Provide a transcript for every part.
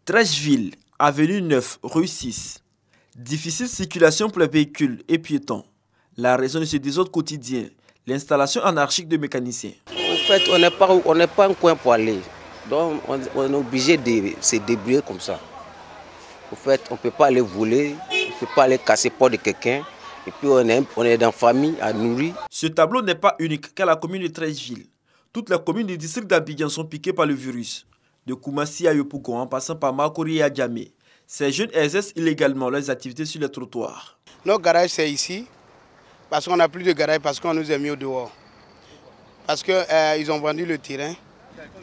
Treichville, avenue 9, rue 6. Difficile circulation pour les véhicules et piétons. La raison de ce désordre quotidien, l'installation anarchique de mécaniciens. En fait, on n'est pas un coin pour aller. Donc, on est obligé de se débrouiller comme ça. En fait, on ne peut pas aller voler, on ne peut pas aller casser le pot de quelqu'un. Et puis, on est dans la famille à nourrir. Ce tableau n'est pas unique qu'à la commune de Treichville. Toutes les communes du district d'Abidjan sont piquées par le virus. De Koumassi à Yopougon, en passant par Makori et Adjamé, ces jeunes exercent illégalement leurs activités sur les trottoirs. Notre garage, c'est ici, parce qu'on n'a plus de garage, parce qu'on nous a mis au dehors. Parce qu'ils ont vendu le terrain.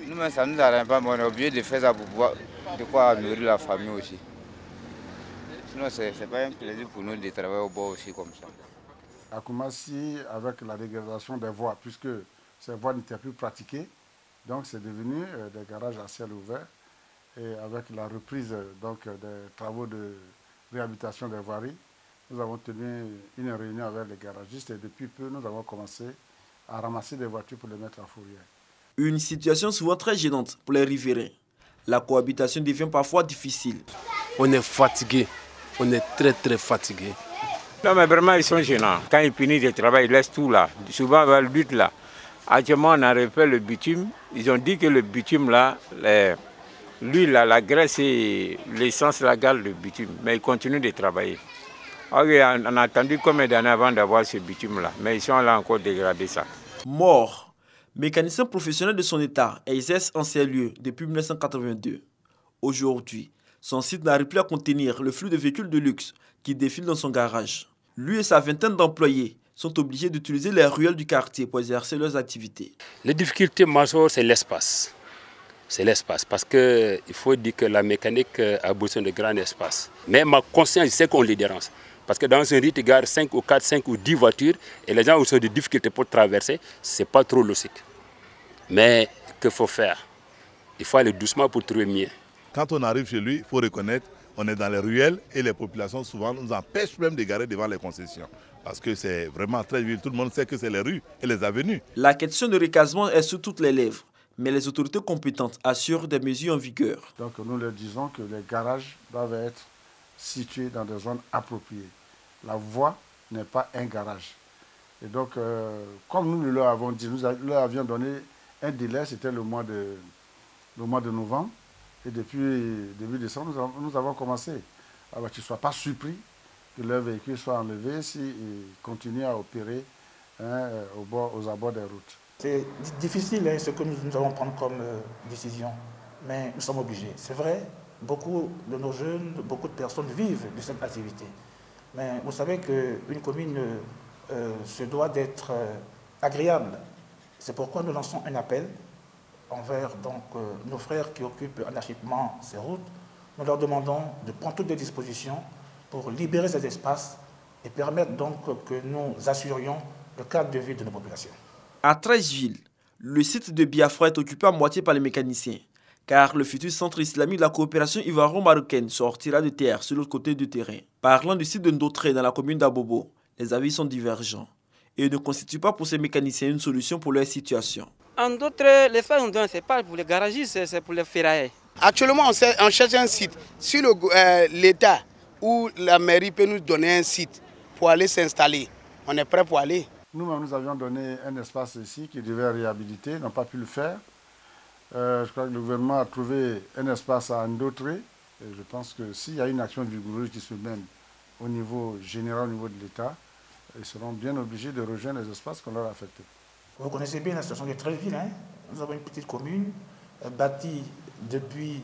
Nous, ça ne nous arrête pas, mais on est obligé de faire ça pour pouvoir de quoi nourrir la famille aussi. Sinon, ce n'est pas un plaisir pour nous de travailler au bord aussi comme ça. À Koumassi, avec la dégradation des voies, puisque ces voies n'étaient plus pratiquées, donc c'est devenu des garages à ciel ouvert. Et avec la reprise donc, des travaux de réhabilitation des voiries, nous avons tenu une réunion avec les garagistes et depuis peu, nous avons commencé à ramasser des voitures pour les mettre à fourrière. Une situation souvent très gênante pour les riverains. La cohabitation devient parfois difficile. On est fatigué, on est très fatigué. Non mais vraiment ils sont gênants. Quand ils finissent le travail, ils laissent tout là. Souvent vers le but là. Actuellement on a refait le bitume. Ils ont dit que le bitume là, l'huile, la graisse et l'essence la garde le bitume. Mais ils continuent de travailler. Okay, on a attendu combien d'années avant d'avoir ce bitume là. Mais ils sont là encore dégradés ça. Mort, mécanicien professionnel de son état, exerce en ces lieux depuis 1982. Aujourd'hui, son site n'arrive plus à contenir le flux de véhicules de luxe qui défilent dans son garage. Lui et sa vingtaine d'employés sont obligés d'utiliser les ruelles du quartier pour exercer leurs activités. Les difficultés majeures, c'est l'espace. C'est l'espace, parce qu'il faut dire que la mécanique a besoin de grands espaces. Mais ma conscience, c'est qu'on les dérange. Parce que dans un rite, il y a 5 ou 4, 5 ou 10 voitures et les gens ont des difficultés pour traverser, ce n'est pas trop logique. Mais qu'il faut faire? Il faut aller doucement pour trouver mieux. Quand on arrive chez lui, il faut reconnaître on est dans les ruelles et les populations souvent nous empêchent même de garer devant les concessions. Parce que c'est vraiment très vite, tout le monde sait que c'est les rues et les avenues. La question de recasement est sur toutes les lèvres, mais les autorités compétentes assurent des mesures en vigueur. Donc nous leur disons que les garages doivent être situés dans des zones appropriées. La voie n'est pas un garage. Et donc, comme nous leur avons dit, nous leur avions donné un délai, c'était le mois de novembre. Et depuis début décembre, nous avons commencé. Alors qu'ils ne soient pas surpris que leur véhicule soit enlevé s'ils continuent à opérer aux abords des routes. C'est difficile ce que nous allons prendre comme décision, mais nous sommes obligés. C'est vrai, beaucoup de nos jeunes, beaucoup de personnes vivent de cette activité. Mais vous savez qu'une commune se doit d'être agréable. C'est pourquoi nous lançons un appel envers nos frères qui occupent anarchiquement ces routes. Nous leur demandons de prendre toutes les dispositions pour libérer ces espaces et permettre donc que nous assurions le cadre de vie de nos populations. À Treichville, le site de Biafra est occupé à moitié par les mécaniciens, car le futur centre islamique de la coopération ivoiro-marocaine sortira de terre sur l'autre côté du terrain. Parlant du site de Ndotré dans la commune d'Abobo, les avis sont divergents et ne constituent pas pour ces mécaniciens une solution pour leur situation. En d'autres, les faits, ce n'est pas pour les garagistes, c'est pour les ferrailleurs. Actuellement, on cherche un site. Si l'État ou la mairie peut nous donner un site pour aller s'installer, on est prêt pour aller. Nous-mêmes, nous avions donné un espace ici qui devait réhabiliter, n'ont pas pu le faire. Je crois que le gouvernement a trouvé un espace à Ndotré. Et je pense que s'il y a une action vigoureuse qui se mène au niveau général, au niveau de l'État, ils seront bien obligés de rejoindre les espaces qu'on leur a affectés. Vous connaissez bien la situation de Treichville, hein? Nous avons une petite commune bâtie depuis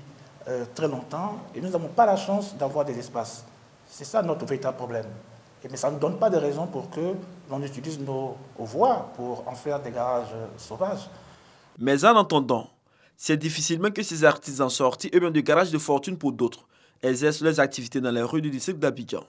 très longtemps et nous n'avons pas la chance d'avoir des espaces. C'est ça notre véritable problème. Mais ça ne donne pas de raison pour que l'on utilise nos voies pour en faire des garages sauvages. Mais en attendant, c'est difficilement que ces artisans sortis eux-mêmes de garages de fortune pour d'autres exercent leurs activités dans les rues du district d'Abidjan.